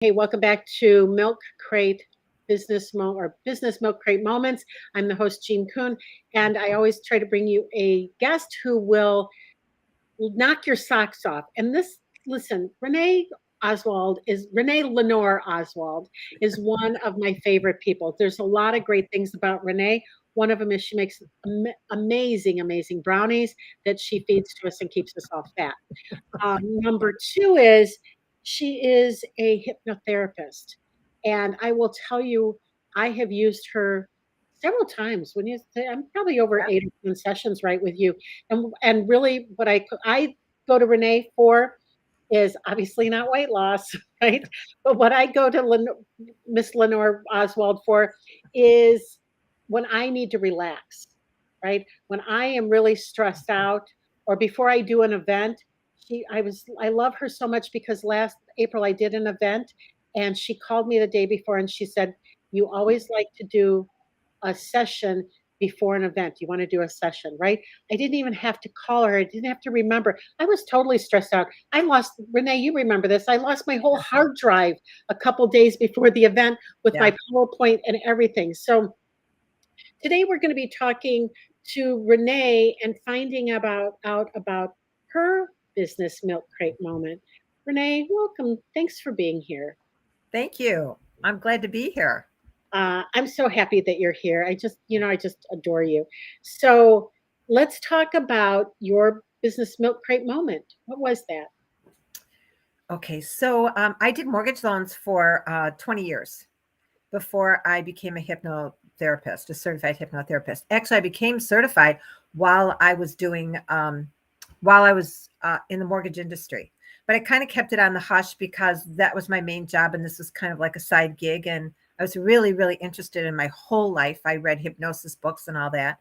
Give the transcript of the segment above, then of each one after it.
Hey, welcome back to Milk Crate Business Milk Crate Moments. I'm the host, Jean Kuhn, and I always try to bring you a guest who will knock your socks off. And listen, Renee Lenore Oswald is one of my favorite people. There's a lot of great things about Renee. One of them is she makes amazing brownies that she feeds to us and keeps us all fat. Number two is she is a hypnotherapist. And I will tell you, I have used her several times. When you say I'm probably over Yeah. 8 or 10 sessions, right, with you. And really, what I go to Renee for is obviously not weight loss, right? But what I go to Miss Lenore Oswald for is when I need to relax, right? When I am really stressed out, or before I do an event, I love her so much because last April I did an event and she called me the day before and she said, "You always like to do a session before an event. You want to do a session, right?" I didn't even have to call her. I didn't have to remember. I was totally stressed out. I lost, Renee, you remember this. I lost my whole hard drive a couple days before the event with Yeah. my PowerPoint and everything. So today we're going to be talking to Renee and finding out about her business milk crate moment. Renee, welcome. Thanks for being here. Thank you. I'm glad to be here. I'm so happy that you're here. I just adore you. So let's talk about your business milk crate moment. What was that? Okay, so I did mortgage loans for 20 years before I became a hypnotherapist, a certified hypnotherapist. Actually, I became certified while I was in the mortgage industry. But I kind of kept it on the hush because that was my main job, and this was kind of like a side gig. And I was really interested in my whole life. I read hypnosis books and all that.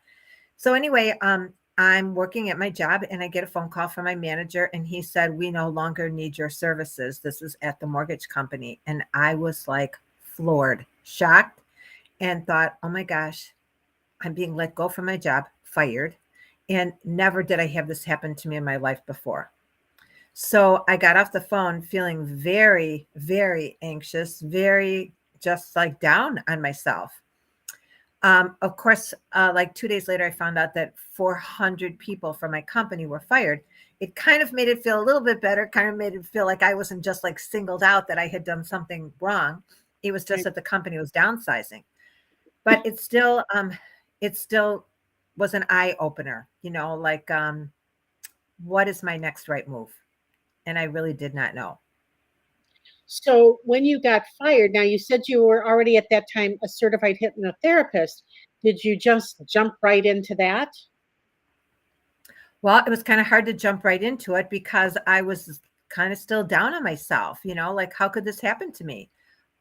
So anyway, I'm working at my job and I get a phone call from my manager and he said, "We no longer need your services." This was at the mortgage company. And I was like floored, shocked, and thought, oh my gosh, I'm being let go from my job, fired. And never did I have this happen to me in my life before. So I got off the phone feeling very anxious, very just like down on myself. Of course, like 2 days later, I found out that 400 people from my company were fired. It kind of made it feel a little bit better, kind of made it feel like I wasn't just like singled out that I had done something wrong. It was just Right. that the company was downsizing. But it still was an eye opener, like, what is my next right move? And I really did not know. So when you got fired, now you said you were already at that time a certified hypnotherapist. Did you just jump right into that? Well, it was kind of hard to jump right into it because I was kind of still down on myself, like how could this happen to me?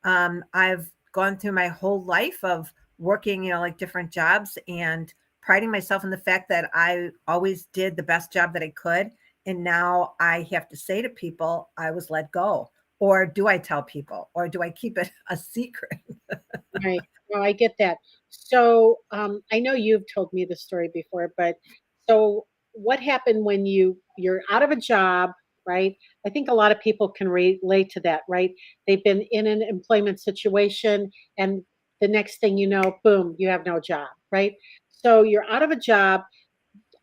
I've gone through my whole life of working, like different jobs and priding myself in the fact that I always did the best job that I could. And now I have to say to people, I was let go. Or do I tell people? Or do I keep it a secret? Right. No, I get that. So I know you've told me the story before, but so what happened when you're out of a job, right? I think a lot of people can relate to that, right? They've been in an employment situation, and the next thing you know, boom, you have no job, right? So you're out of a job.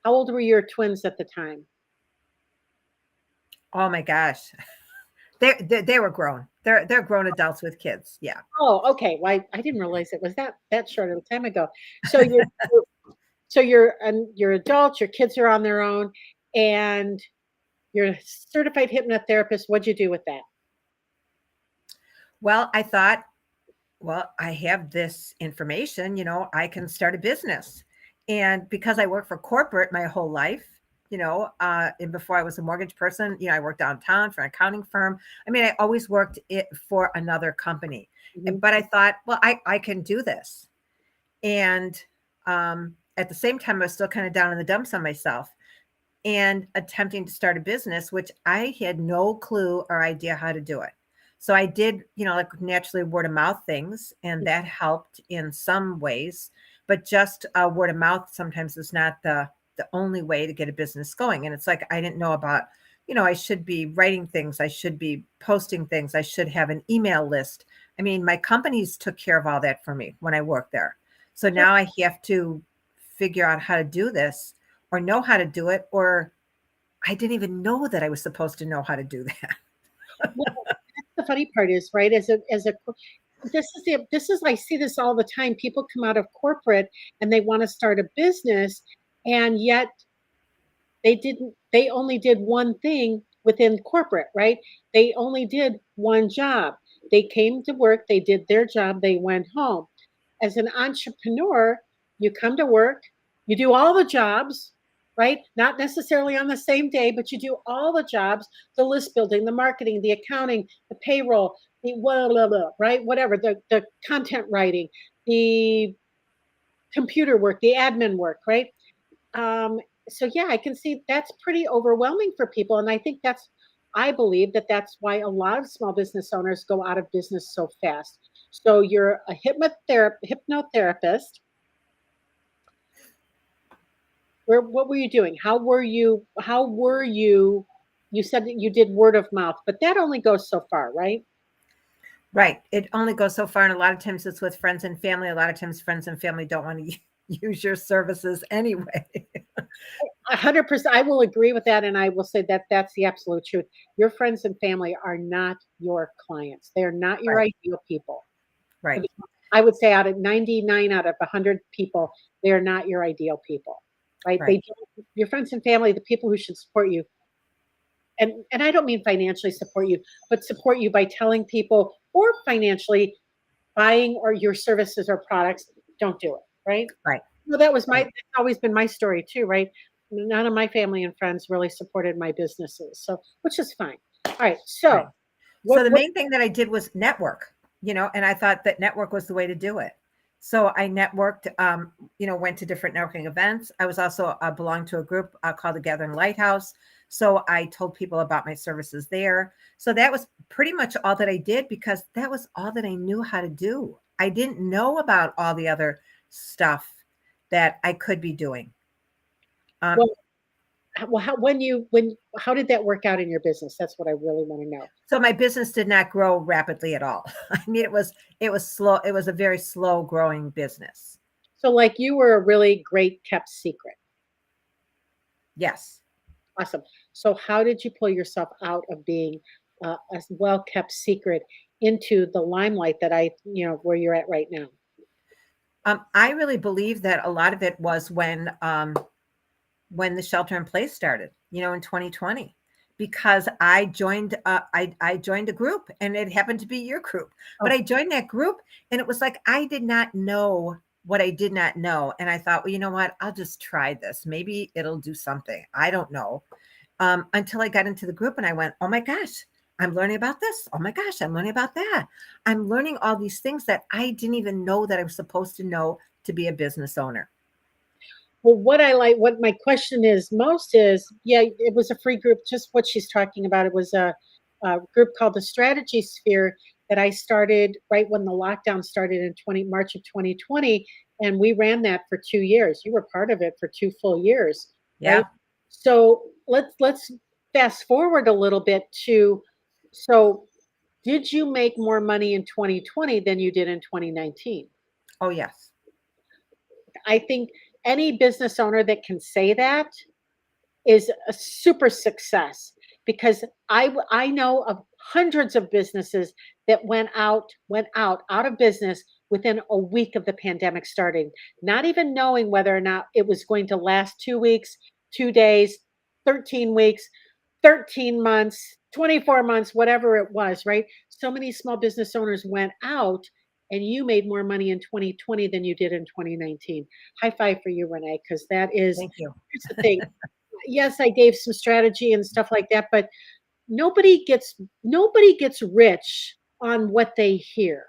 How old were your twins at the time? Oh my gosh. They were grown. They're grown adults with kids. Yeah. Oh, okay. Well, I didn't realize it was that short of a time ago. So you're adults, your kids are on their own, and you're a certified hypnotherapist. What'd you do with that? Well, I thought, well, I have this information, I can start a business. And because I worked for corporate my whole life, and before I was a mortgage person, I worked downtown for an accounting firm. I mean, I always worked it for another company. Mhm. But I thought, well, I can do this. And at the same time, I was still kind of down in the dumps on myself and attempting to start a business, which I had no clue or idea how to do it. So I did, like naturally word of mouth things, and that helped in some ways. But just word of mouth sometimes is not the only way to get a business going. And it's like I didn't know about I should be writing things, I should be posting things, I should have an email list. I mean, my companies took care of all that for me when I worked there. So Sure. now I have to figure out how to do this or know how to do it, or I didn't even know that I was supposed to know how to do that. Well, that's the funny part is, right, this is I see this all the time. People come out of corporate and they want to start a business, and yet they only did one thing within corporate, right? They only did one job. They came to work, they did their job, they went home. As an entrepreneur, you come to work, you do all the jobs, right? Not necessarily on the same day, but you do all the jobs, the list building, the marketing, the accounting, the payroll, the blah, blah, blah, right? Whatever, the content writing, the computer work, the admin work, right? Um, so yeah, I can see that's pretty overwhelming for people. And I believe that that's why a lot of small business owners go out of business so fast. So you're a hypnotherapist. What were you doing? You said that you did word of mouth, but that only goes so far, right? Right. It only goes so far. And a lot of times it's with friends and family. A lot of times friends and family don't want to use your services anyway. 100%. I will agree with that. And I will say that that's the absolute truth. Your friends and family are not your clients. They are not your Right. ideal people. Right. I would say out of 99 out of 100 people, they are not your ideal people, right? Right. Your friends and family, the people who should support you, and I don't mean financially support you, but support you by telling people or financially buying or your services or products, don't do it, right? Right. Well, Right. that's always been my story too, right? None of my family and friends really supported my businesses, so which is fine. All right, Right. so So the what main thing that I did was network, and I thought that network was the way to do it. So I networked, went to different networking events. I was also belonged to a group called the Gathering Lighthouse. So I told people about my services there. So that was pretty much all that I did because that was all that I knew how to do. I didn't know about all the other stuff that I could be doing. Um, well, how did that work out in your business? That's what I really want to know. so my business did not grow rapidly at all. I mean, it was slow. It was a very slow growing business. So, like, you were a really great kept secret. Yes. Awesome. So, how did you pull yourself out of being a well kept secret into the limelight where you're at right now? I really believe that a lot of it was when the shelter in place started, in 2020, because I joined a group and it happened to be your group, but Oh, I joined that group and it was like I did not know what I did not know, and I thought, well, you know what, I'll just try this. Maybe it'll do something. I don't know. Until I got into the group and I went, oh my gosh, I'm learning about this. Oh my gosh, I'm learning about that. I'm learning all these things that I didn't even know that I was supposed to know to be a business owner. well, what my question is most is, yeah, it was a free group. Just what she's talking about. It was a group called the Strategy Sphere that I started right when the lockdown started in March of 2020, and we ran that for 2 years. You were part of it for 2 full years, right? Yeah. So let's fast forward a little bit to so did you make more money in 2020 than you did in 2019? Oh, yes. I think any business owner that can say that is a super success because I know of hundreds of businesses that went out of business within a week of the pandemic starting, not even knowing whether or not it was going to last 2 weeks, 2 days, 13 weeks, 13 months, 24 months, whatever it was, right? So many small business owners went out and you made more money in 2020 than you did in 2019. High five for you, Renee, because Thank you. here's the thing. Yes, I gave some strategy and stuff like that, but nobody gets rich on what they hear.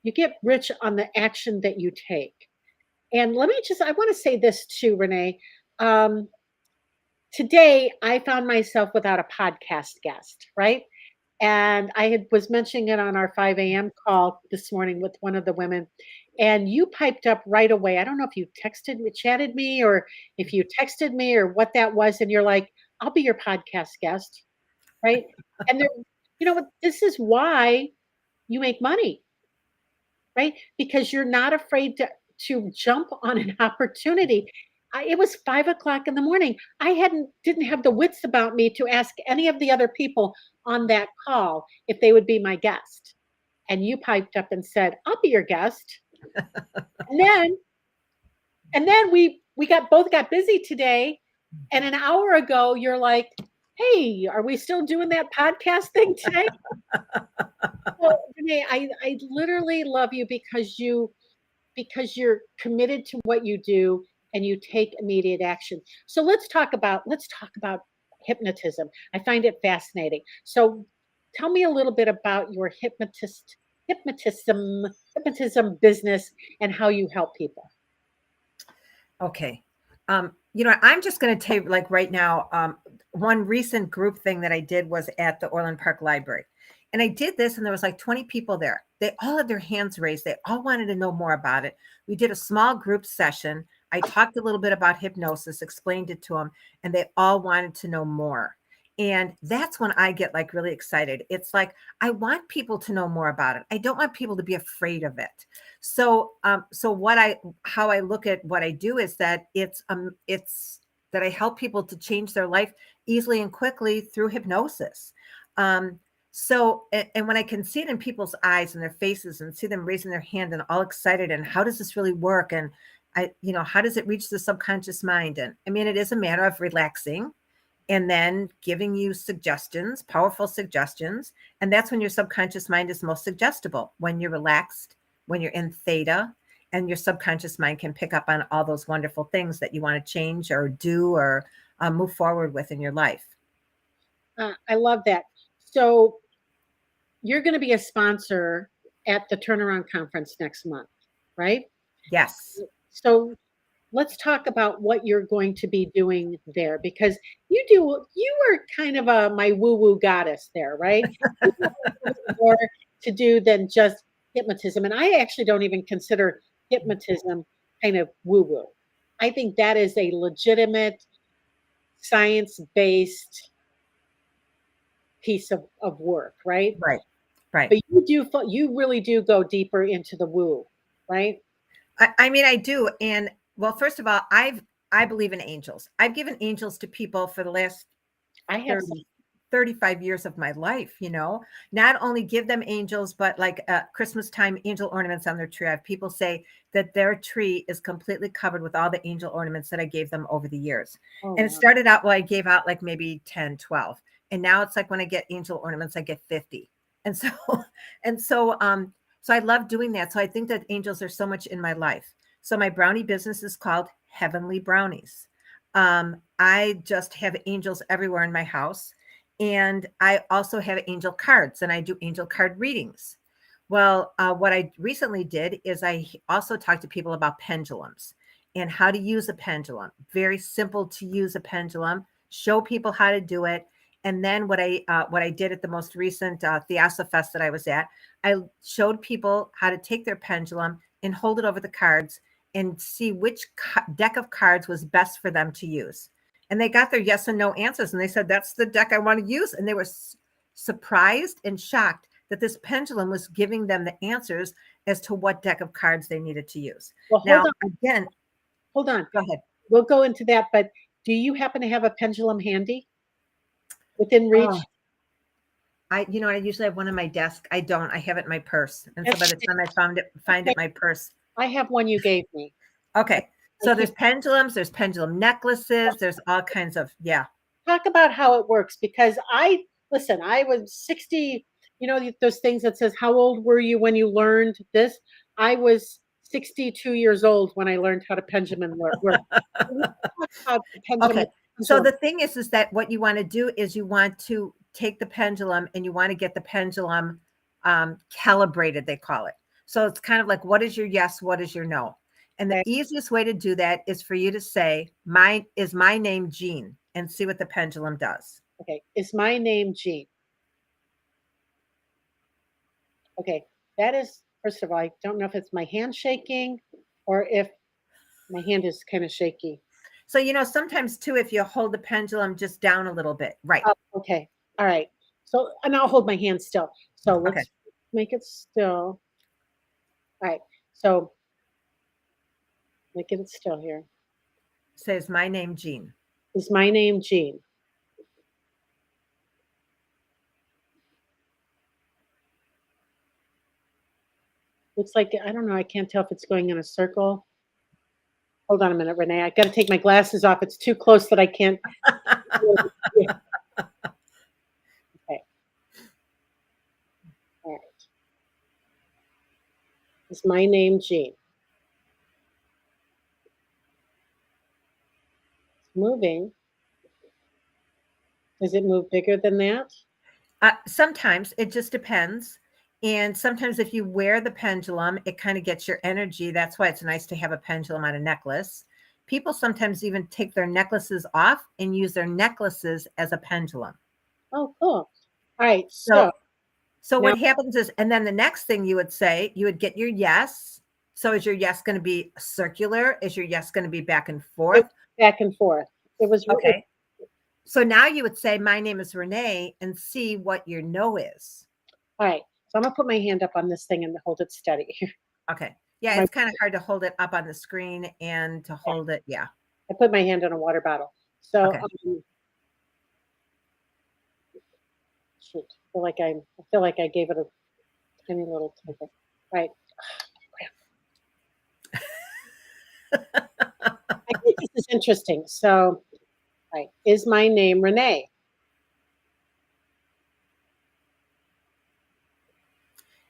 You get rich on the action that you take. And I want to say this too, Renee. Um, Today I found myself without a podcast guest, right? And was mentioning it on our 5 a.m. call this morning with one of the women, and you piped up right away. I don't know if you chatted me, or if you texted me, or what that was, and you're like, I'll be your podcast guest, right? And there, you know what? This is why you make money, right? Because you're not afraid to jump on an opportunity. It was 5 o'clock in the morning. I didn't have the wits about me to ask any of the other people on that call if they would be my guest. And you piped up and said, "I'll be your guest." And then we got both got busy today. And an hour ago, you're like, "Hey, are we still doing that podcast thing today?" Well, Renee, I literally love you because you're committed to what you do and you take immediate action. So let's talk about hypnotism. I find it fascinating. So tell me a little bit about your hypnotism business and how you help people. Okay. I'm just going to take like right now. One recent group thing that I did was at the Orland Park Library. And I did this, and there was like 20 people there. They all had their hands raised. They all wanted to know more about it. We did a small group session. I talked a little bit about hypnosis, explained it to them, and they all wanted to know more. And that's when I get like really excited. It's like I want people to know more about it. I don't want people to be afraid of it. So how I look at what I do is that it's that I help people to change their life easily and quickly through hypnosis. And when I can see it in people's eyes and their faces and see them raising their hand and all excited, and how does this really work? And how does it reach the subconscious mind? And I mean, it is a matter of relaxing and then giving you suggestions, powerful suggestions. And that's when your subconscious mind is most suggestible, when you're relaxed, when you're in theta, and your subconscious mind can pick up on all those wonderful things that you want to change or do or move forward with in your life. I love that. So you're going to be a sponsor at the Turnaround Conference next month, right? Yes. So let's talk about what you're going to be doing there because you are kind of my woo-woo goddess there, right? You have a little bit more to do than just hypnotism. And I actually don't even consider hypnotism kind of woo-woo. I think that is a legitimate science-based piece of work, right? Right. Right. But you really do go deeper into the woo, right? I mean, I do. And well, first of all, I believe in angels. I've given angels to people for the last I have 30, 35 years of my life, not only give them angels, but like Christmas time, angel ornaments on their tree. I have people say that their tree is completely covered with all the angel ornaments that I gave them over the years. oh And it wow. started out, well, I gave out like maybe 10, 12. And now it's like when I get angel ornaments, I get 50. And so, and so, so I love doing that. So I think that angels are so much in my life. So my brownie business is called Heavenly Brownies. I just have angels everywhere in my house. And I also have angel cards and I do angel card readings. Well, what I recently did is I also talked to people about pendulums and how to use a pendulum. Very simple to use a pendulum, show people how to do it. And then what I did at the most recent Theasa Fest that I was at, I showed people how to take their pendulum and hold it over the cards and see which deck of cards was best for them to use. And they got their yes and no answers. And they said, that's the deck I want to use. And they were surprised and shocked that this pendulum was giving them the answers as to what deck of cards they needed to use. Well, Now, again, hold on. go ahead. We'll go into that, but do you happen to have a pendulum handy within reach? Oh, I usually have one in my desk. I don't. I have it in my purse. And so by the time I find it in my purse. I have one you gave me. Okay. So there's pendulums, there's pendulum necklaces, there's all kinds of, yeah. Talk about how it works because I was 60, those things that says, how old were you when you learned this? I was 62 years old when I learned how to pendulum work. Okay. So the thing is that what you want to do is you want to take the pendulum and you want to get the pendulum calibrated, they call it. So it's kind of like, what is your yes? What is your no? And the easiest way to do that is for you to say, my name Jean, and see what the pendulum does. Okay. Is my name Jean? Okay. That is, first of all, I don't know if it's my hand shaking or if my hand is kind of shaky. So, sometimes too, if you hold the pendulum just down a little bit, right? Oh, okay. All right. So, and I'll hold my hand still. So Okay. let's make it still. All right. So making it still here. Says my name, Jean. Is my name Jean? Looks like, I don't know. I can't tell if it's going in a circle. Hold on a minute, Renee. I got to take my glasses off. It's too close that I can't. Yeah. Okay. All right. Is my name Jean? It's moving. Does it move bigger than that? Sometimes it just depends. And sometimes if you wear the pendulum, it kind of gets your energy. That's why it's nice to have a pendulum on a necklace. People sometimes even take their necklaces off and use their necklaces as a pendulum. Oh, cool. All right. So, So so now what happens is, and then the next thing you would say, you would get your yes. So is your yes going to be circular? Is your yes going to be back and it forth? was back and forth. It was, Okay. So now you would say, my name is Renee, and see what your no is. all right. So I'm going to put my hand up on this thing and hold it steady. Okay. Yeah, My, it's kind of hard to hold it up on the screen and to hold it. Yeah. I put my hand on a water bottle. So, Okay. shoot, I feel like I gave it a tiny little tickle. Right. I think this is interesting. So, right. Is my name Renee?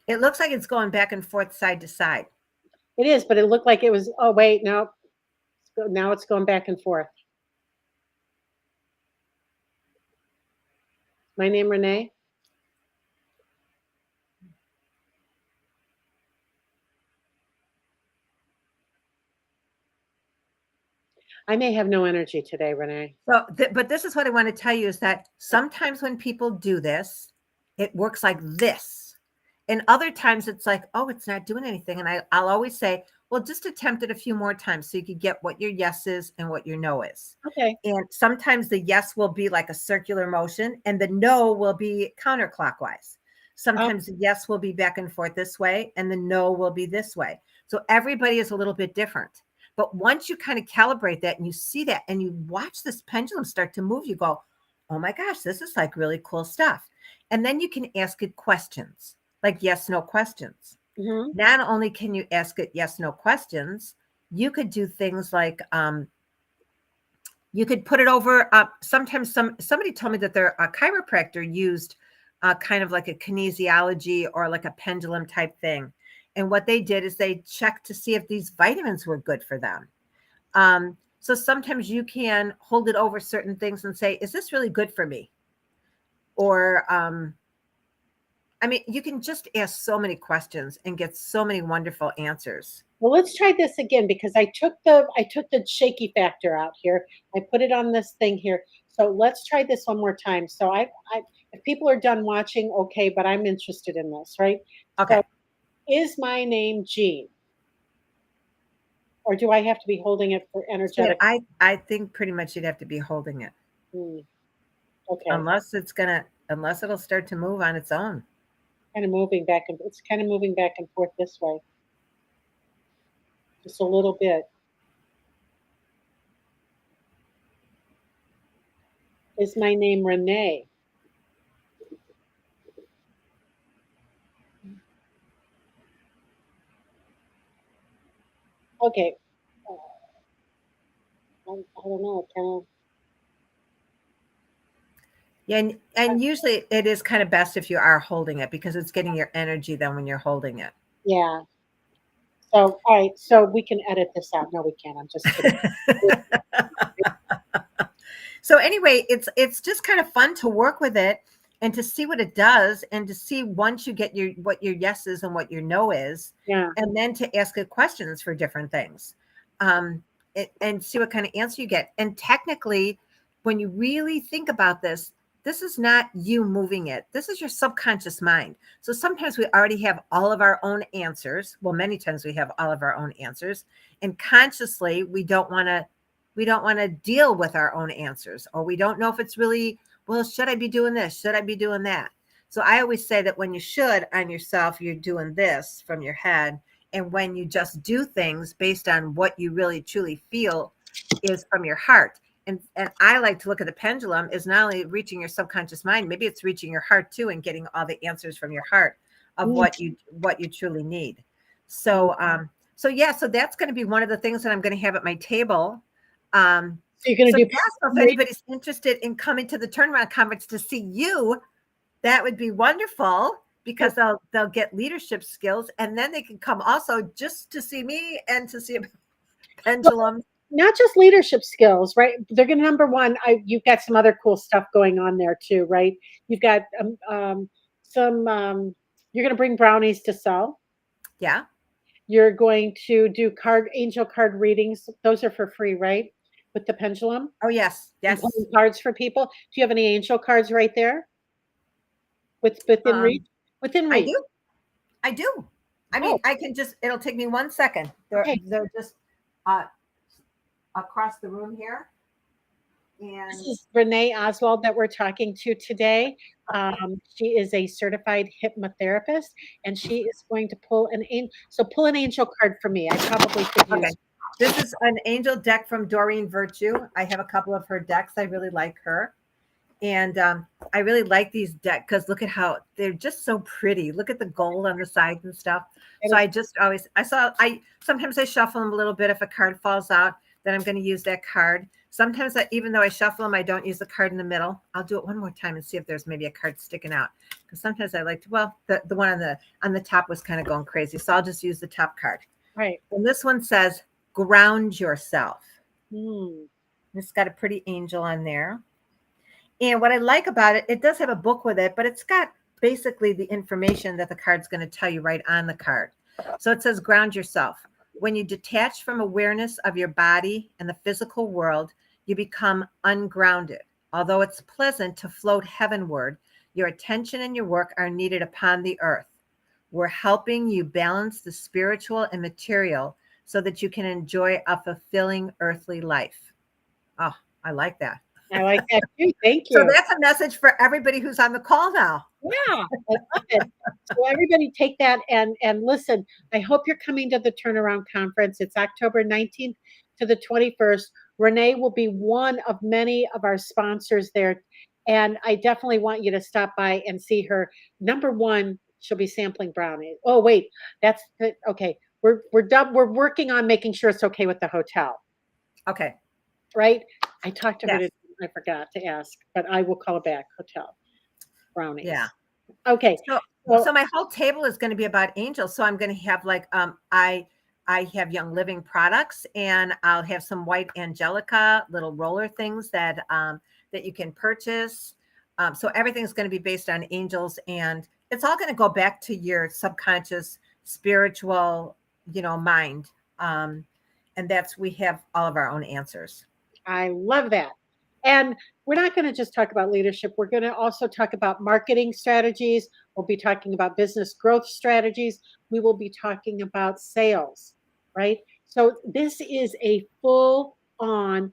It looks like it's going back and forth side to side. It is, but it looked like it was, oh, wait, no. Now it's going back and forth. My name Renee? I may have no energy today, Renee. So, but this is what I want to tell you is that sometimes when people do this, it works like this. And other times it's like, oh, it's not doing anything. And I'll always say, well, just attempt it a few more times so you can get what your yes is and what your no is. Okay. And sometimes the yes will be like a circular motion and the no will be counterclockwise. Sometimes the yes will be back and forth this way and the no will be this way. So everybody is a little bit different. But once you kind of calibrate that and you see that and you watch this pendulum start to move, you go, oh my gosh, this is like really cool stuff. And then you can ask it questions, like yes, no questions. Mm-hmm. Not only can you ask it yes, no questions, you could do things like you could put it over. Sometimes somebody told me that their chiropractor used kind of like a kinesiology or like a pendulum type thing. And what they did is they checked to see if these vitamins were good for them. So sometimes you can hold it over certain things and say, is this really good for me? Or, I mean, you can just ask so many questions and get so many wonderful answers. Well, let's try this again because I took the shaky factor out here. I put it on this thing here. So let's try this one more time. So I if people are done watching, okay, but I'm interested in this, right? Okay. So is my name Jean? Or do I have to be holding it for And energetic? I think pretty much you'd have to be holding it Hmm, okay. unless it'll start to move on its own. Kind of moving back and it's kind of moving back and forth this way. Just a little bit. Is my name Renee? Okay. I don't know. Kind of. Yeah, and usually it is kind of best if you are holding it because it's getting your energy then when you're holding it. Yeah. So, all right. So we can edit this out. No, we can't. I'm just kidding. So anyway, it's just kind of fun to work with it and to see what it does and to see once you get your what your yes is and what your no is, Yeah. and then to ask it questions for different things. And see what kind of answer you get. And technically, when you really think about this is not you moving it. This is your subconscious mind. So sometimes we already have all of our own answers. Well, many times we have all of our own answers. And consciously, we don't want to we don't want to deal with our own answers, or we don't know if it's really, well, should I be doing this? Should I be doing that? So I always say that when you should on yourself, you're doing this from your head. And when you just do things based on what you really truly feel is from your heart. And I like to look at the pendulum is not only reaching your subconscious mind, maybe it's reaching your heart too and getting all the answers from your heart of Mm. what you truly need. So so that's going to be one of the things that I'm going to have at my table. So you're going So to do yeah, so if anybody's interested in coming to the turnaround conference to see you, that would be wonderful, because they'll get leadership skills, and then they can come also just to see me and to see a pendulum. not just leadership skills, right? They're going to number one. You've got some other cool stuff going on there too, right? You've got some. You're going to bring brownies to sell. Yeah. You're going to do angel card readings. Those are for free, right? With the pendulum. Oh yes, And yes. pulling cards for people. Do you have any angel cards right there? Within reach? Within I reach. do. I do. I mean, I can just. It'll take me 1 second. Okay. They're just uh, across the room here. And This is Renee Oswald that we're talking to today. She is a certified hypnotherapist, and she is going to pull an angel. So pull an angel card for me. I probably could use. okay. This is an angel deck from Doreen Virtue. I have a couple of her decks. I really like her. And I really like these decks because look at how they're just so pretty. Look at the gold on the sides and stuff. So I just always, sometimes I shuffle them a little bit. If a card falls out, then I'm going to use that card. Sometimes even though I shuffle them, I don't use the card in the middle. I'll do it one more time and see if there's maybe a card sticking out. Because sometimes I like to, well, the one on the top was kind of going crazy. So I'll just use the top card. Right. And this one says, ground yourself. Hmm. It's got a pretty angel on there. And what I like about it, it does have a book with it, but it's got basically the information that the card's going to tell you right on the card. So it says, ground yourself. When you detach from awareness of your body and the physical world, you become ungrounded. Although it's pleasant to float heavenward, your attention and your work are needed upon the earth. We're helping you balance the spiritual and material so that you can enjoy a fulfilling earthly life. Oh, I like that. I like that too. Thank you. So that's a message for everybody who's on the call now. Yeah, I love it. So everybody take that and listen. I hope you're coming to the Turnaround Conference. It's October 19th to the 21st. Renee will be one of many of our sponsors there. And I definitely want you to stop by and see her. Number one, she'll be sampling brownies. Oh, wait, that's okay. We're done. We're working on making sure it's okay with the hotel. Okay. Right? I talked to her. Yes. I forgot to ask, but I will call back. Hotel brownies. Yeah. Okay. So my whole table is going to be about angels. So I'm going to have like I have Young Living products, and I'll have some white angelica little roller things that that you can purchase. So everything's going to be based on angels, and it's all going to go back to your subconscious spiritual, mind. And we have all of our own answers. I love that. And we're not going to just talk about leadership. We're going to also talk about marketing strategies. We'll be talking about business growth strategies. We will be talking about sales, right? So this is a full on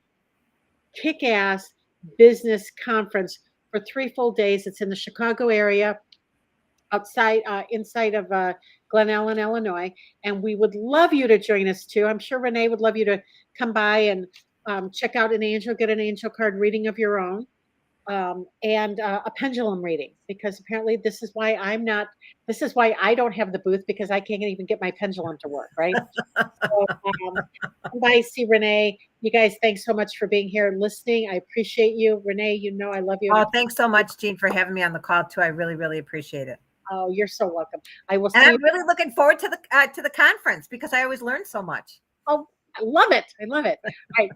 kick ass business conference for 3 full days. It's in the Chicago area, inside of Glen Ellen, Illinois. And we would love you to join us too. I'm sure Renee would love you to come by and check out an angel, get an angel card reading of your own, and a pendulum reading, because apparently this is why I don't have the booth, because I can't even get my pendulum to work, right? So, come by, see Renee. You guys, thanks so much for being here and listening. I appreciate you. Renee, I love you. Oh, thanks so much, Jean, for having me on the call too. I really, really appreciate it. Oh, you're so welcome. I will And see I'm you. really looking forward to the conference because I always learn so much. Oh, I love it. I love it. All right.